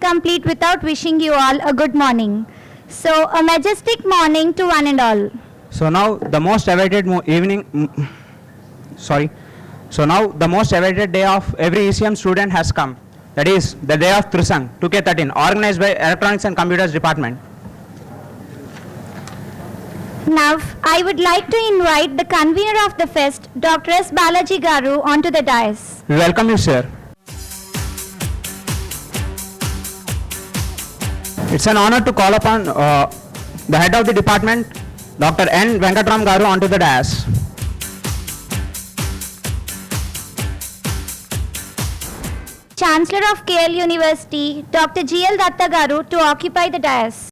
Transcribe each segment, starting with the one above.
complete without wishing you all a good morning. So, a majestic morning to one and all. So now the most awaited So now the most awaited day of every ECM student has come. That is the day of Trusang 2K13, organized by Electronics and Computers Department. Now, I would like to invite the convener of the fest, Dr. S. Balaji Garu, onto the dais. We welcome you, sir. It's an honor to call upon the head of the department, Dr. N. Venkatram Garu, onto the dais. Chancellor of KL University, Dr. G.L. Datta Garu, to occupy the dais.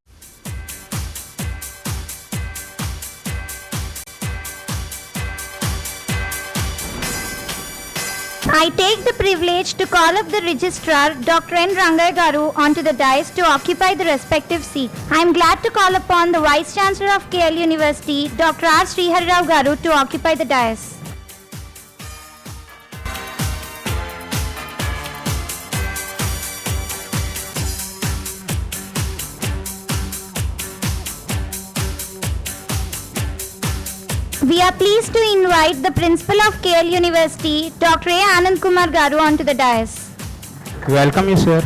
I take the privilege to call up the registrar, Dr. N. Rangay Garu, onto the dais to occupy the respective seat. I am glad to call upon the Vice Chancellor of KL University, Dr. R. Srihari Rao Garu, to occupy the dais. We are pleased to invite the Principal of KL University, Dr. A. Anand Kumar Garu, onto the dais. We welcome you, sir.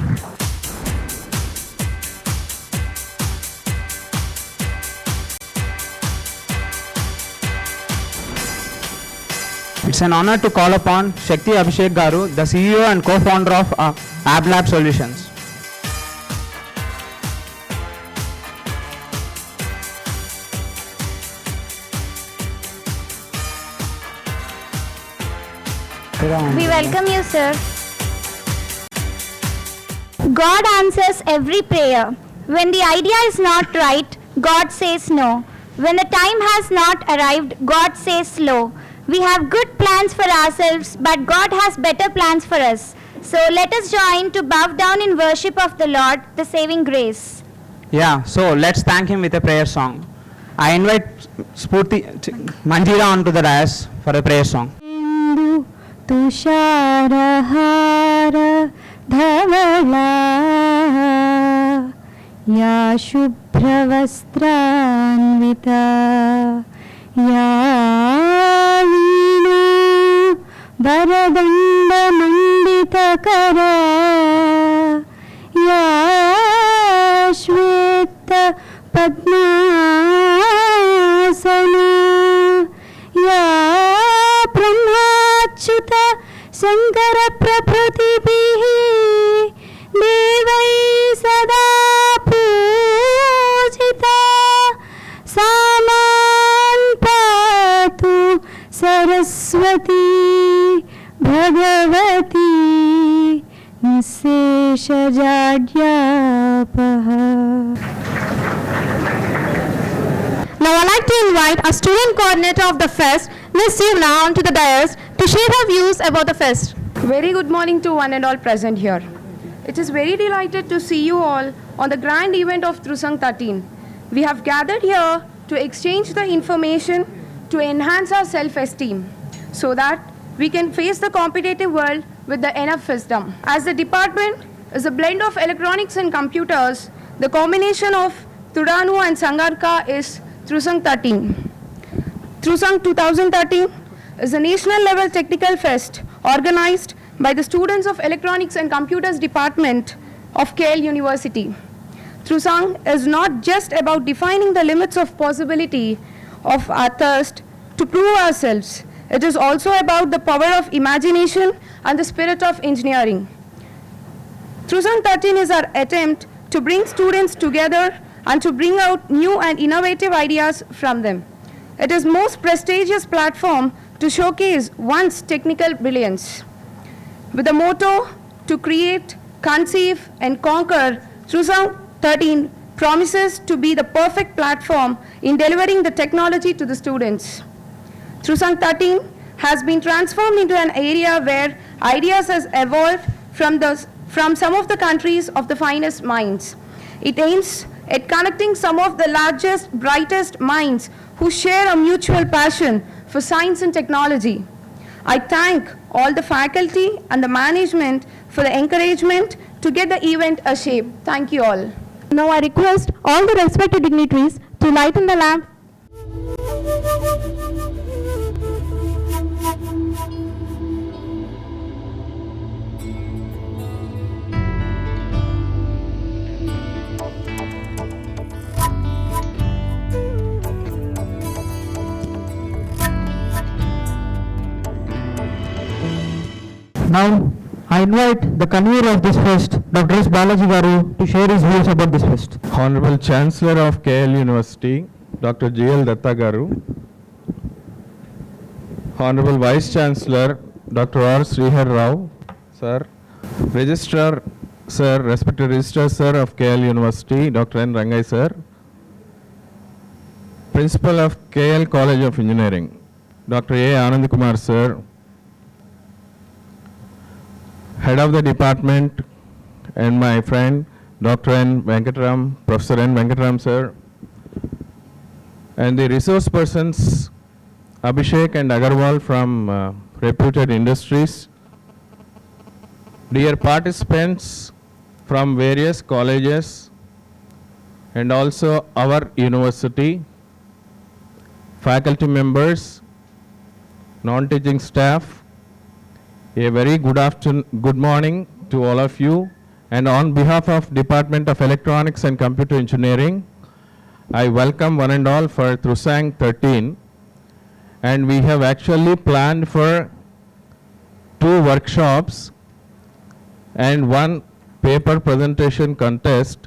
It's an honor to call upon Shakti Abhishek Garu, the CEO and co-founder of AbLab Solutions. We welcome you, sir. God answers every prayer. When the idea is not right, God says no. When the time has not arrived, God says slow. We have good plans for ourselves, but God has better plans for us. So let us join to bow down in worship of the Lord, the saving grace. Yeah, so let's thank him with a prayer song. I invite Manjira onto the dais for a prayer song. तुषारहार धवला या शुभ्रवस्त्रान्विता या वीणा वरदण्डमण्डितकरा या श्वेत पद्मासना या ब्रह्माच्युत शंकर प्रभृतिभिः देवैः सदा पूजिता सा मां पातु Saraswati Bhagwati निःशेषजाड्यापः. Now I'd like to invite our student coordinator of the fest, Ms. Sivna, onto the dais to share her views about the fest. Very good morning to one and all present here. It is very delighted to see you all on the grand event of Trusang 13. We have gathered here to exchange the information to enhance our self-esteem so that we can face the competitive world with the enough wisdom. As the department is a blend of electronics and computers, the combination of Tudanu and Sangarka is Trusang 13. Trusang 2013 is a national level technical fest organized by the students of Electronics and Computers Department of KL University. Trusang is not just about defining the limits of possibility of our thirst to prove ourselves. It is also about the power of imagination and the spirit of engineering. Trusang 13 is our attempt to bring students together and to bring out new and innovative ideas from them. It is most prestigious platform to showcase one's technical brilliance. With the motto to create, conceive and conquer, Trusang 13 promises to be the perfect platform in delivering the technology to the students. Trusang 13 has been transformed into an area where ideas has evolved from some of the countries of the finest minds. It aims at connecting some of the largest, brightest minds who share a mutual passion for science and technology. I thank all the faculty and the management for the encouragement to get the event a shape. Thank you all. Now I request all the respected dignitaries to lighten the lamp. Now, I invite the convener of this fest, Dr. S. Balaji Garu, to share his views about this fest. Honorable Chancellor of KL University, Dr. G.L. Datta Garu, Honorable Vice Chancellor, Dr. R. Srihar Rao, Sir, Registrar, Sir, respected Registrar, Sir of KL University, Dr. N. Rangai, Sir, Principal of KL College of Engineering, Dr. A. Anand Kumar, Sir, Head of the Department and my friend, Dr. N. Venkatram, Professor N. Venkatram, Sir, and the resource persons, Abhishek and Agarwal from reputed industries, dear participants from various colleges and also our university, faculty members, non-teaching staff, a very good morning to all of you, and on behalf of Department of Electronics and Computer Engineering, I welcome one and all for Trusang 13, and we have actually planned for 2 workshops and 1 paper presentation contest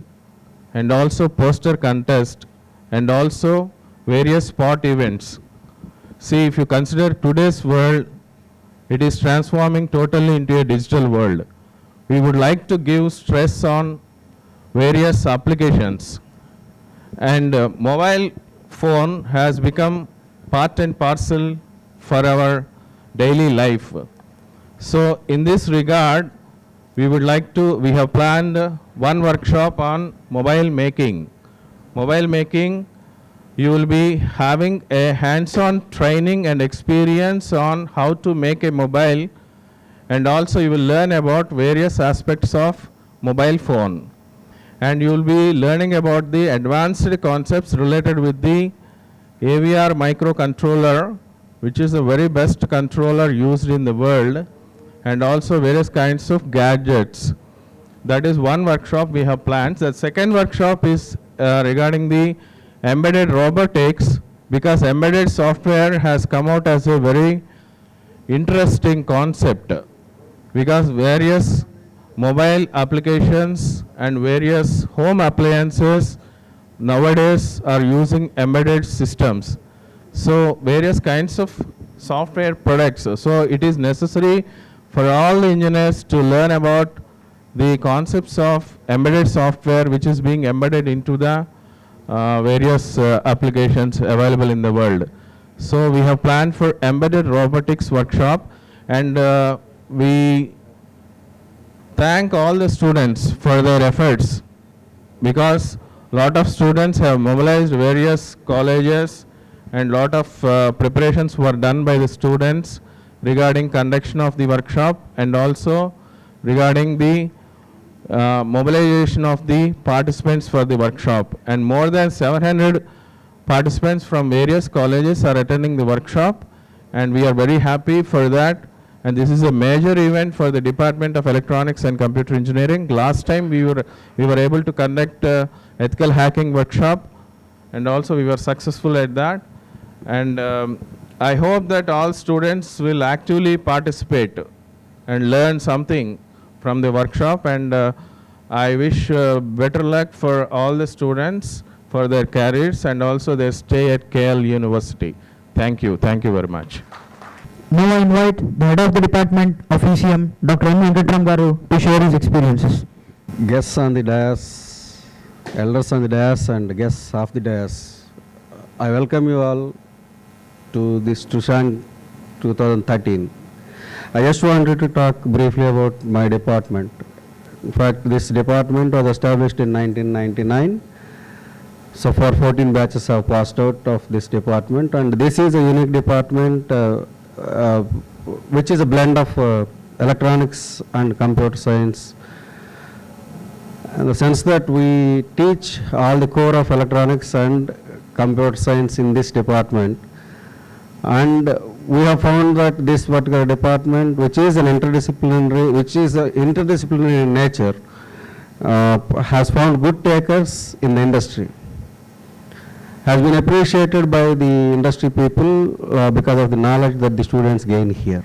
and also poster contest and also various sport events. See, if you consider today's world, it is transforming totally into a digital world. We would like to give stress on various applications, and mobile phone has become part and parcel for our daily life. So in this regard, we have planned 1 workshop on mobile making. Mobile making, you will be having a hands-on training and experience on how to make a mobile, and also you will learn about various aspects of mobile phone, and you will be learning about the advanced concepts related with the AVR microcontroller, which is the very best controller used in the world, and also various kinds of gadgets. That is 1 workshop we have planned. The second workshop is regarding the embedded robotics, because embedded software has come out as a very interesting concept, because various mobile applications and various home appliances nowadays are using embedded systems. So various kinds of software products. So it is necessary for all the engineers to learn about the concepts of embedded software which is being embedded into the various applications available in the world. So we have planned for embedded robotics workshop, and we thank all the students for their efforts, because lot of students have mobilized various colleges and lot of preparations were done by the students regarding conduction of the workshop and also regarding the mobilization of the participants for the workshop, and more than 700 participants from various colleges are attending the workshop, and we are very happy for that. And this is a major event for the Department of Electronics and Computer Engineering. Last time we were able to conduct ethical hacking workshop, and also we were successful at that. And I hope that all students will actively participate and learn something from the workshop, and I wish better luck for all the students for their careers and also their stay at KL University. Thank you very much. Now I invite the Head of the Department of ECM, Dr. N. Venkatram Garu, to share his experiences. Guests on the dais, elders on the dais, and guests off the dais, I welcome you all to this Trusang 2013. I just wanted to talk briefly about my department. In fact, this department was established in 1999. So far 14 batches have passed out of this department, and this is a unique department which is a blend of electronics and computer science in the sense that we teach all the core of electronics and computer science in this department. And we have found that this particular department, which is interdisciplinary in nature, has found good takers in the industry, has been appreciated by the industry people because of the knowledge that the students gain here.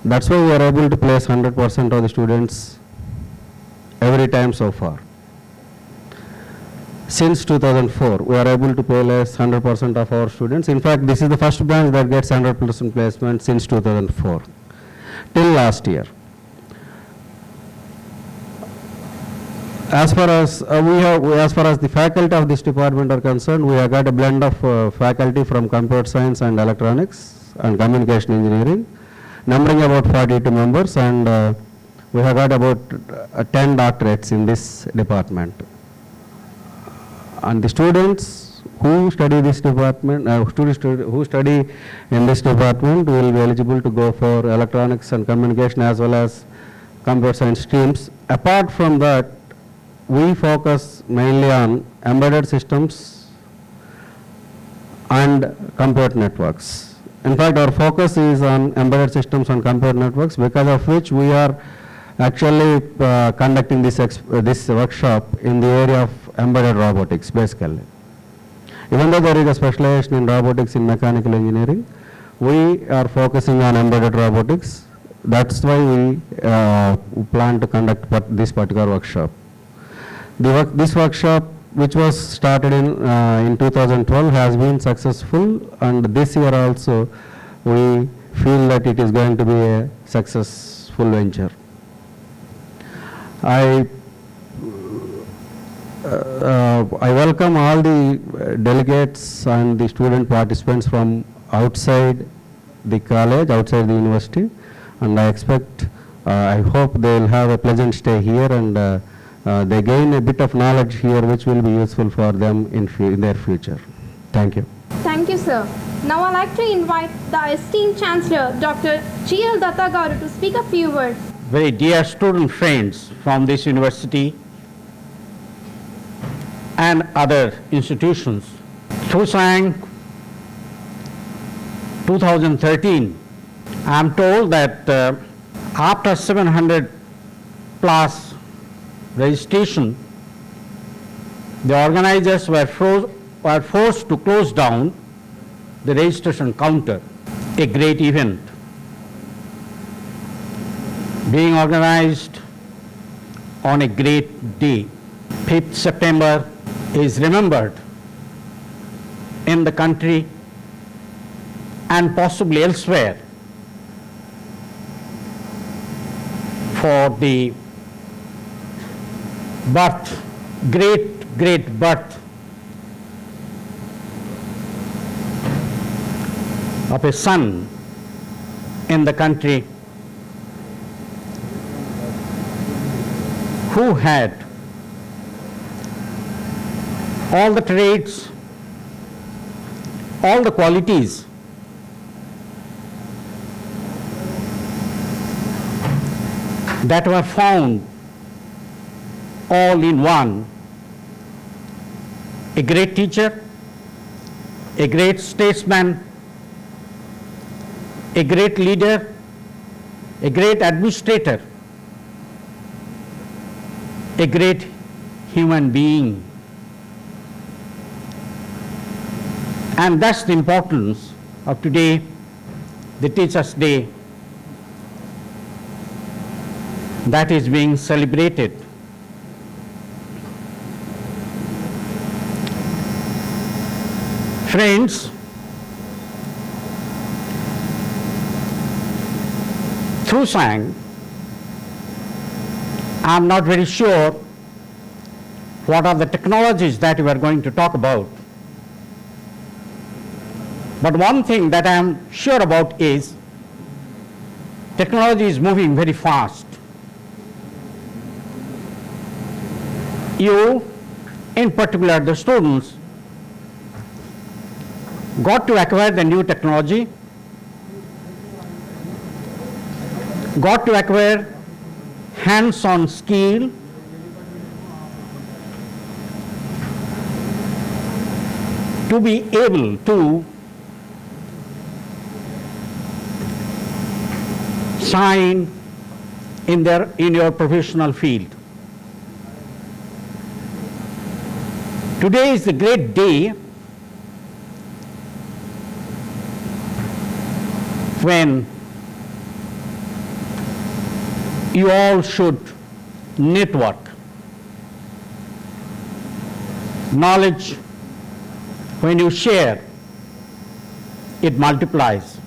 That's why we are able to place 100% of the students every time so far. Since 2004, we are able to place 100% of our students. In fact, this is the first branch that gets 100% placement since 2004, till last year. As far as the faculty of this department are concerned, we have got a blend of faculty from computer science and electronics and communication engineering, numbering about 42 members, and we have got about 10 doctorates in this department. And the students who study this department, who study in this department will be eligible to go for electronics and communication as well as computer science streams. Apart from that, we focus mainly on embedded systems and computer networks. In fact, our focus is on embedded systems and computer networks, because of which we are actually conducting this workshop in the area of embedded robotics, basically. Even though there is a specialization in robotics in mechanical engineering, we are focusing on embedded robotics. That's why we plan to conduct this particular workshop. This workshop, which was started in 2012, has been successful, and this year also we feel that it is going to be a successful venture. I welcome all the delegates and the student participants from outside the college, outside the university, and I hope they will have a pleasant stay here, and they gain a bit of knowledge here which will be useful for them in their future. Thank you. Thank you, sir. Now I'd like to invite the esteemed Chancellor, Dr. G.L. Datta Garu, to speak a few words. Very dear student friends from this university and other institutions, TRUSANG 2013, I am told that after 700 plus registration, the organizers were forced to close down the registration counter. A great event being organized on a great day. 5th September is remembered in the country and possibly elsewhere for the birth, great birth of a son in the country who had all the traits, all the qualities that were found all in one: a great teacher, a great statesman, a great leader, a great administrator, a great human being. And that's the importance of today, the Teachers' Day, that is being celebrated. Friends, TRUSANG, I am not very sure what are the technologies that we are going to talk about. But one thing that I am sure about is technology is moving very fast. You, in particular the students, got to acquire the new technology, got to acquire hands-on skill to be able to shine in your professional field. Today is a great day when you all should network. Knowledge, when you share, it multiplies.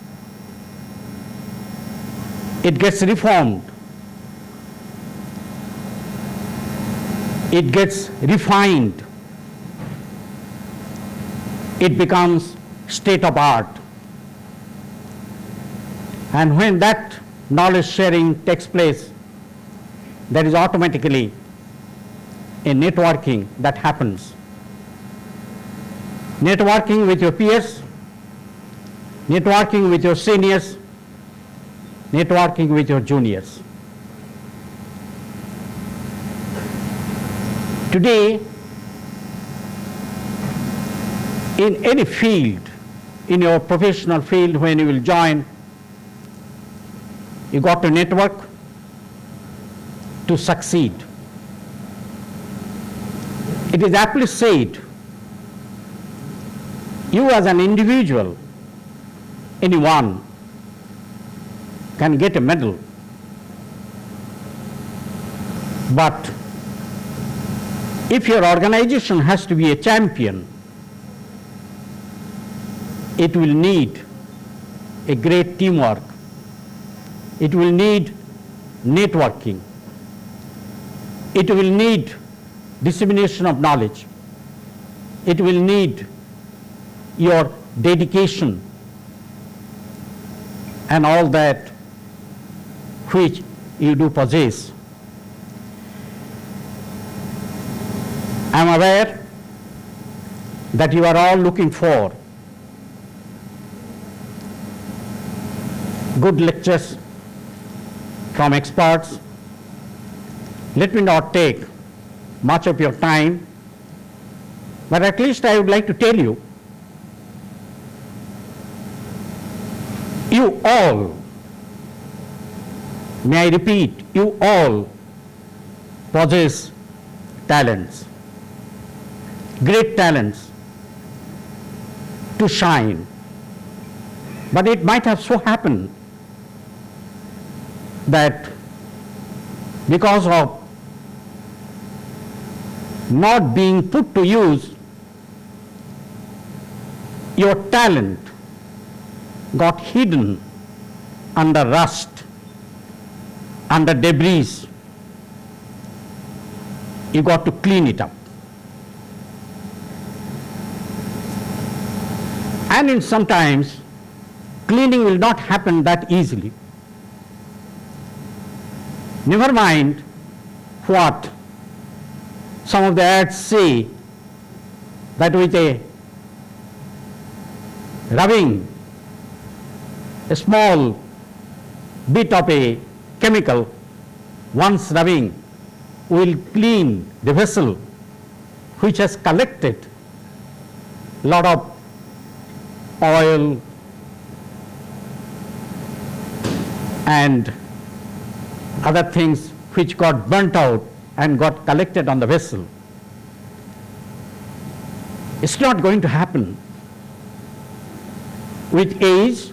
It gets reformed. It gets refined. It becomes state of art. And when that knowledge sharing takes place, there is automatically a networking that happens. Networking with your peers, networking with your seniors, networking with your juniors. Today, in any field, in your professional field, when you will join, you got to network to succeed. It is aptly said, you as an individual, anyone can get a medal, but if your organization has to be a champion, it will need a great teamwork. It will need networking. It will need dissemination of knowledge. It will need your dedication and all that which you do possess. I am aware that you are all looking for good lectures from experts. Let me not take much of your time, but at least I would like to tell you, you all, may I repeat, you all possess talents, great talents to shine. But it might have so happened that because of not being put to use, your talent got hidden under rust, under debris. You got to clean it up. And in sometimes, cleaning will not happen that easily. Never mind what some of the ads say, that with a rubbing, a small bit of a chemical, once rubbing, will clean the vessel which has collected a lot of oil and other things which got burnt out and got collected on the vessel. It's not going to happen. With age,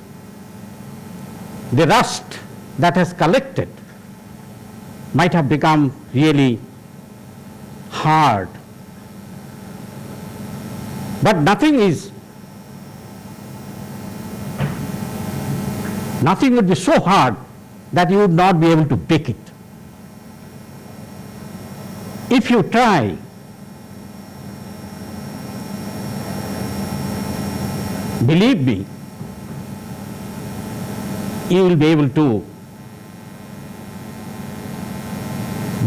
the rust that has collected might have become really hard. But nothing would be so hard that you would not be able to bake it. If you try, believe me, you will be able to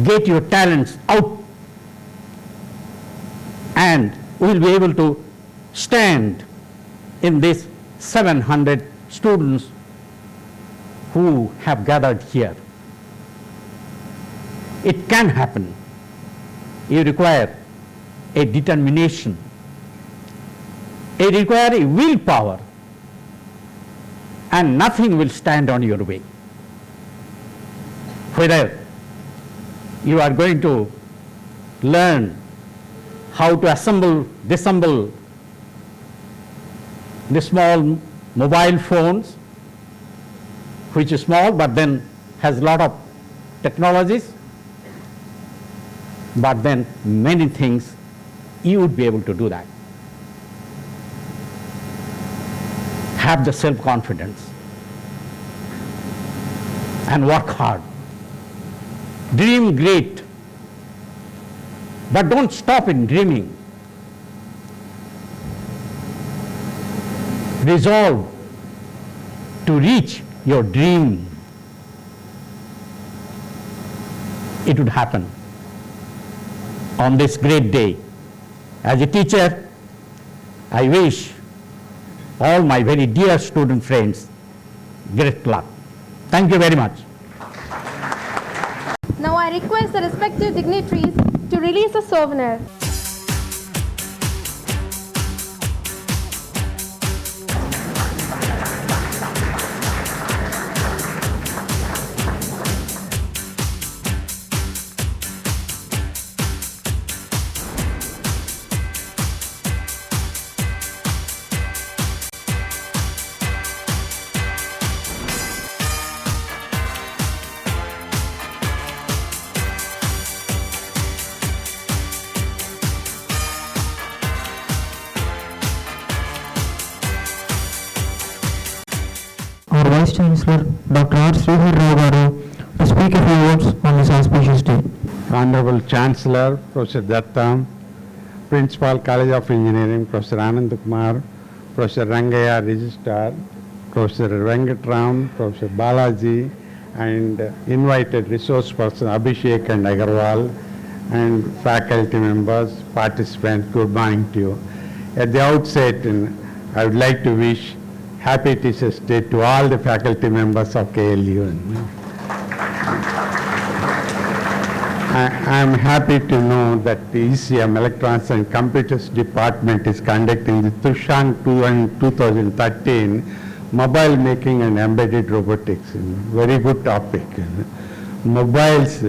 get your talents out and will be able to stand in this 700 students who have gathered here. It can happen. You require a determination. It requires a willpower, and nothing will stand on your way. Whether you are going to learn how to assemble, disassemble the small mobile phones, which is small but then has a lot of technologies, but then many things you would be able to do that. Have the self-confidence and work hard. Dream great, but don't stop in dreaming. Resolve to reach your dream. It would happen on this great day. As a teacher, I wish all my very dear student friends great luck. Thank you very much. Now I request the respective dignitaries to release the souvenir. Our Vice Chancellor, Dr. R. Srihar Rao Garu, to speak a few words on this auspicious day. Honorable Chancellor, Professor Datta, Principal College of Engineering, Professor Anand Kumar, Professor Rangaya, Registrar, Professor Venkatram, Professor Balaji, and invited resource person Abhishek and Agarwal, and faculty members, participants, good morning to you. At the outset, I would like to wish Happy Teachers' Day to all the faculty members of KLU. I am happy to know that the ECM Electronics and Computers Department is conducting the Tushang 2013 Mobile Making and Embedded Robotics. Very good topic. Mobiles